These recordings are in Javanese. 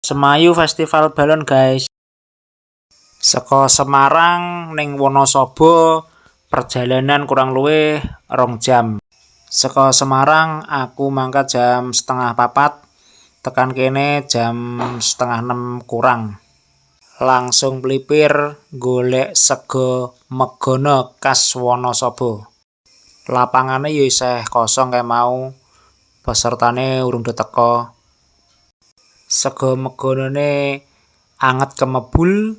Semayu Festival Balon guys. Saka Semarang ning Wonosobo perjalanan kurang luwih 2 jam. Saka Semarang aku mangkat jam 3:30, tekan kene jam 5:30 kurang. Langsung mlipir golek sego megono khas Wonosobo. Lapangane ya isih kosong kae mau, pesertane urung teko. Sego megonone anget kemebul,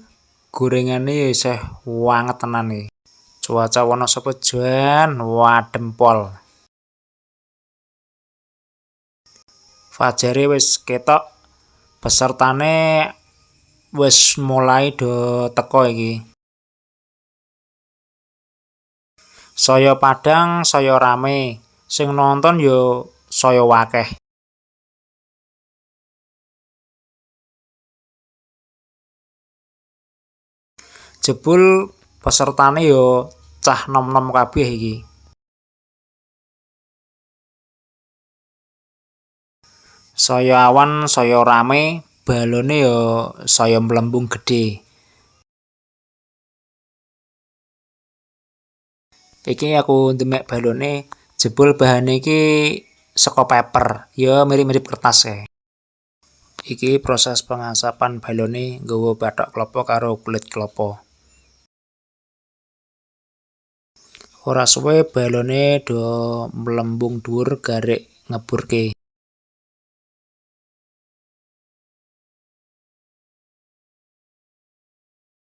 gorengane ya isih wanget tenan iki. Cuaca Wonosobo jan wadem pol. Fajare wis ketok, pesertane wis mulai do teko iki. Saya padang, saya rame, sing nonton yo saya wakeh. Jebul pesertane yo cah nom-nom kabeh iki. Saya awan, saya rame, balone yo saya mlembung gedhe. Iki aku ndemek balone, jebul bahane iki saka paper, ya mirip-mirip kertas kae. Iki proses pengasapan balone nggawa bathok klapa karo kulit klapa. Ora suwe balone do mlembung dhuwur garik ngeburke.